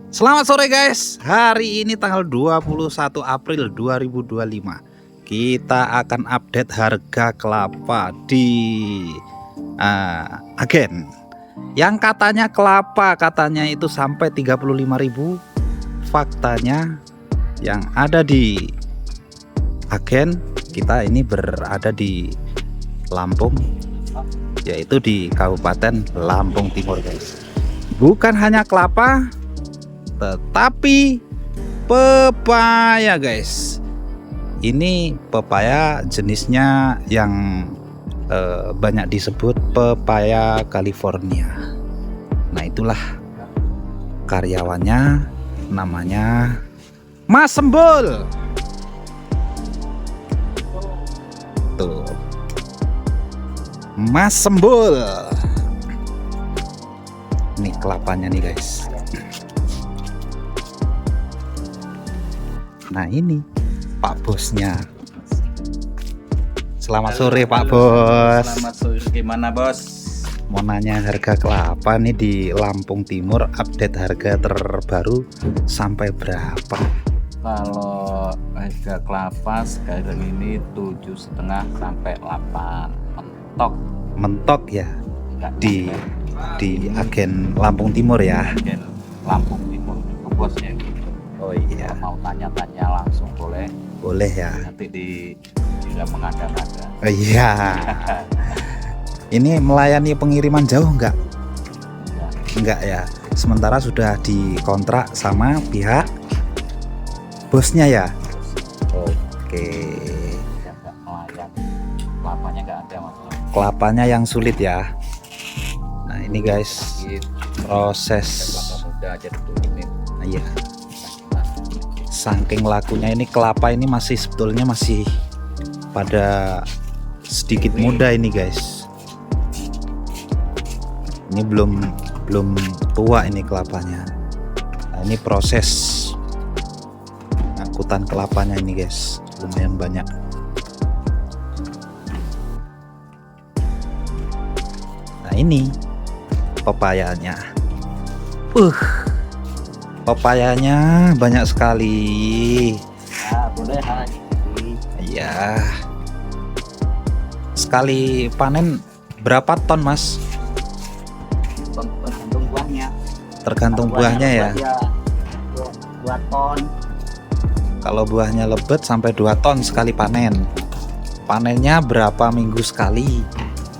Selamat sore guys. Hari ini tanggal 21 April 2025. Kita akan update harga kelapa di agen. Yang katanya kelapa itu sampai 35.000. Faktanya yang ada di agen kita ini berada di Lampung, yaitu di Kabupaten Lampung Timur guys. Bukan hanya kelapa, tetapi pepaya guys. Ini pepaya jenisnya yang banyak disebut pepaya California. Nah itulah karyawannya, namanya Mas Sembul. Tuh, Mas Sembul. Ini kelapanya nih guys. Nah ini Pak Bosnya. Selamat sore Pak Bos. Selamat sore, gimana Bos? Mau nanya harga kelapa nih di Lampung Timur, update harga terbaru sampai berapa? Kalau harga kelapa sekarang ini 7,5 sampai 8 mentok. Mentok ya Enggak di sampai. agen Lampung Timur ya. Agen Lampung Timur itu bosnya gitu. Oh iya, Kalau mau tanya-tanya langsung boleh. boleh ya. Nanti tidak mengada-ngada. Oh iya. Ini melayani pengiriman jauh enggak? Ya, Enggak ya. Sementara sudah dikontrak sama pihak bosnya ya. Oke. ya enggak nelayan. Kelapanya enggak ada masalah. Kelapanya yang sulit ya. Nah ini guys, Gitu. proses. Kelapa muda aja diturunin. Nah, iya. Saking lakunya ini kelapa ini sebetulnya masih pada sedikit muda ini guys. Ini belum tua ini kelapanya. Nah, ini proses angkutan kelapanya ini guys, lumayan banyak. Nah ini pepayanya. Pepayanya banyak sekali. Nah, boleh lagi. Iya. Sekali panen berapa ton mas? Tergantung buahnya. Tergantung buahnya ya. 2 ton. Kalau buahnya lebat sampai 2 ton sekali panen. Panennya berapa minggu sekali?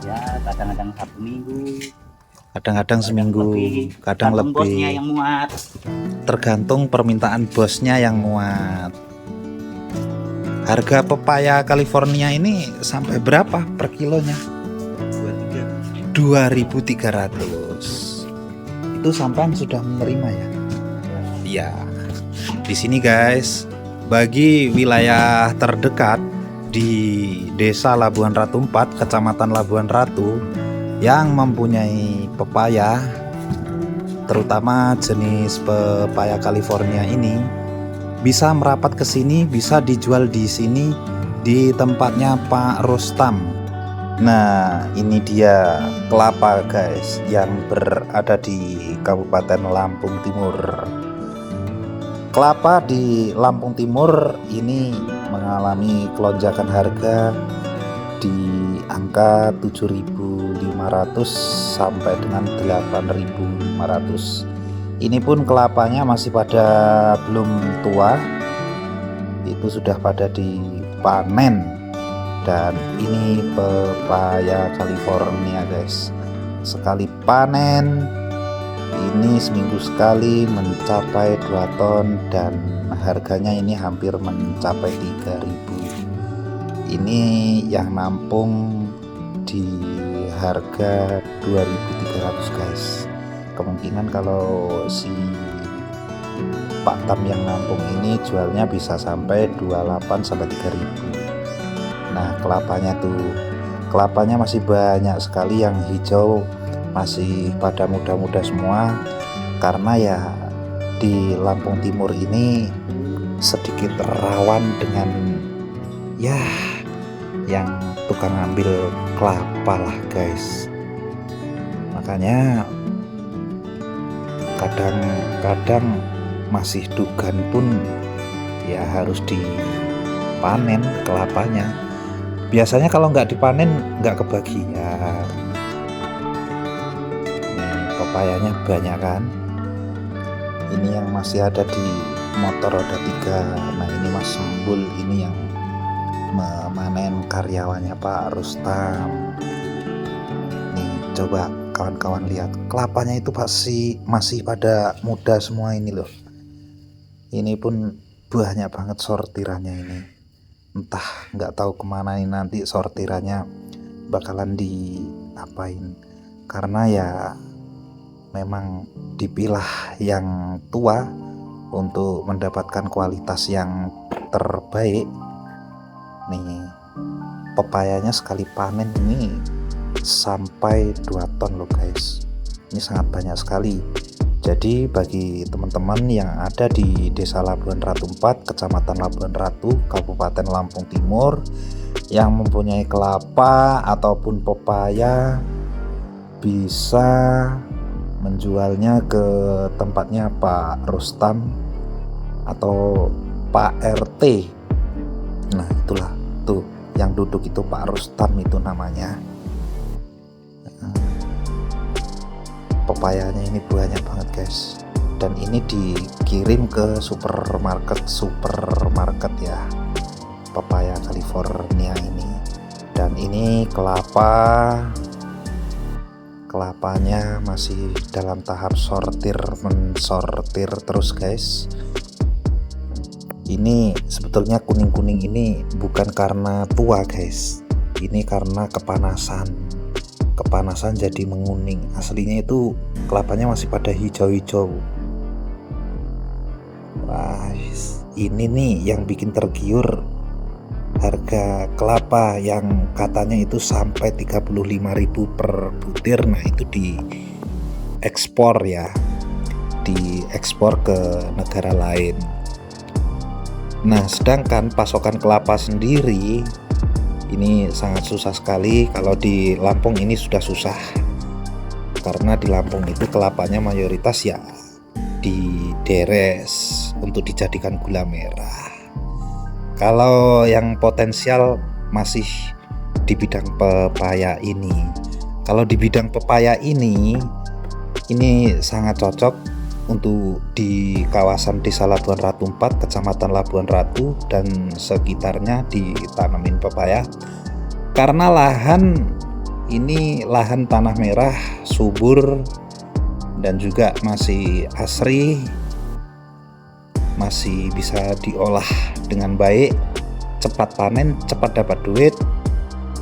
Ya, kadang-kadang 1 minggu. Kadang-kadang seminggu, kadang bosnya lebih. yang muat. Tergantung permintaan bosnya yang muat. Harga pepaya California ini sampai berapa per kilonya? 2.300. Itu sampean sudah menerima ya? Iya. Di sini guys, bagi wilayah terdekat di Desa Labuhan Ratu 4, Kecamatan Labuhan Ratu yang mempunyai pepaya, terutama jenis pepaya California ini, bisa merapat ke sini, bisa dijual di sini di tempatnya Pak Rustam. Nah, ini dia kelapa guys yang berada di Kabupaten Lampung Timur. Kelapa di Lampung Timur ini mengalami kelonjakan harga di angka 7.500 sampai dengan 8.500. Ini pun kelapanya masih pada belum tua, itu sudah pada dipanen. Dan ini pepaya California guys, sekali panen ini seminggu sekali mencapai 2 ton dan harganya ini hampir mencapai 3.000. Ini yang nampung di harga 2.300 guys. Kemungkinan kalau si Pak Tam yang nampung ini jualnya bisa sampai 28 sampai 3.000. Nah kelapanya masih banyak sekali yang hijau, masih pada muda-muda semua, karena ya di Lampung Timur ini sedikit rawan dengan ya yang tukang ambil kelapa lah guys. Makanya kadang-kadang masih dugan pun ya harus dipanen kelapanya. Biasanya kalau nggak dipanen nggak kebagian. Nih, pepayanya banyak kan. Ini yang masih ada di motor roda 3. Nah ini Mas Sambul, ini yang memanen karyawannya Pak Rustam. Nih coba kawan-kawan lihat, kelapanya itu masih pada muda semua ini loh. Ini pun banyak banget sortirannya ini. Entah nggak tahu kemana ini nanti sortirannya bakalan diapain, karena ya memang dipilah yang tua untuk mendapatkan kualitas yang terbaik. Nih pepayanya sekali panen ini sampai 2 ton loh guys. Ini sangat banyak sekali. Jadi bagi teman-teman yang ada di Desa Labuhan Ratu 4, Kecamatan Labuhan Ratu, Kabupaten Lampung Timur, yang mempunyai kelapa ataupun pepaya, bisa menjualnya ke tempatnya Pak Rustam atau Pak RT. Nah itulah tuh yang duduk itu Pak Rustam itu namanya. Pepayanya ini banyak banget guys, dan ini dikirim ke supermarket ya, pepaya California ini. Dan ini kelapanya masih dalam tahap mensortir terus guys. Ini sebetulnya kuning-kuning ini bukan karena tua guys, ini karena kepanasan jadi menguning. Aslinya itu kelapanya masih pada hijau-hijau. Wah, ini nih yang bikin tergiur, harga kelapa yang katanya itu sampai 35.000 per butir. Nah itu diekspor ya, diekspor ke negara lain. Nah sedangkan pasokan kelapa sendiri ini sangat susah sekali. Kalau di Lampung ini sudah susah, karena di Lampung itu kelapanya mayoritas ya dideres untuk dijadikan gula merah. Kalau yang potensial masih di bidang pepaya ini. Kalau di bidang pepaya ini sangat cocok untuk di kawasan Desa Labuhan Ratu 4, Kecamatan Labuhan Ratu dan sekitarnya ditanamin pepaya, karena lahan ini lahan tanah merah, subur, dan juga masih asri, masih bisa diolah dengan baik, cepat panen, cepat dapat duit.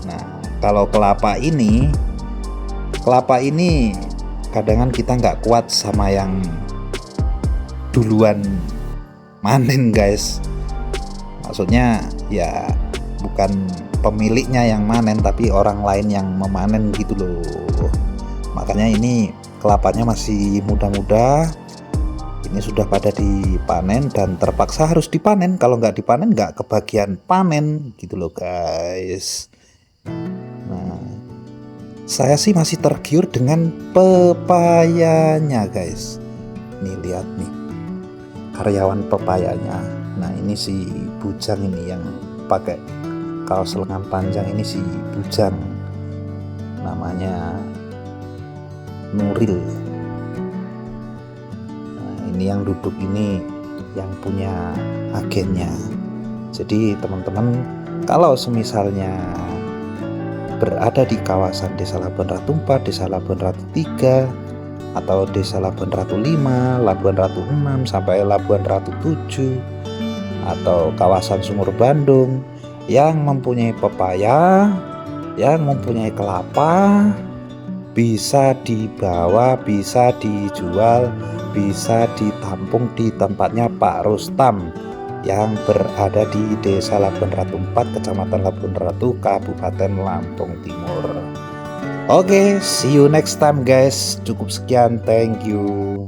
Nah kalau kelapa ini kadang kita nggak kuat sama yang duluan manen guys. Maksudnya ya bukan pemiliknya yang manen, tapi orang lain yang memanen gitu loh. Makanya ini kelapanya masih muda-muda, ini sudah pada dipanen dan terpaksa harus dipanen. Kalau nggak dipanen nggak kebagian panen gitu loh guys. Nah saya sih masih tergiur dengan pepayanya guys. Nih lihat nih karyawan pepayanya. Nah ini si bujang ini yang pakai kaos lengan panjang, ini si bujang, namanya Nuril. Nah ini yang duduk ini yang punya agennya. Jadi teman-teman kalau semisalnya berada di kawasan Desa Labuhan Ratu 4, Desa Labuhan Ratu 3, atau Desa Labuhan Ratu 5, Labuhan Ratu 6 sampai Labuhan Ratu 7, atau kawasan Sumur Bandung yang mempunyai pepaya, yang mempunyai kelapa, bisa dibawa, bisa dijual, bisa ditampung di tempatnya Pak Rustam yang berada di Desa Labuhan Ratu 4, Kecamatan Labuhan Ratu, Kabupaten Lampung Timur. Oke, see you next time guys. Cukup sekian, thank you.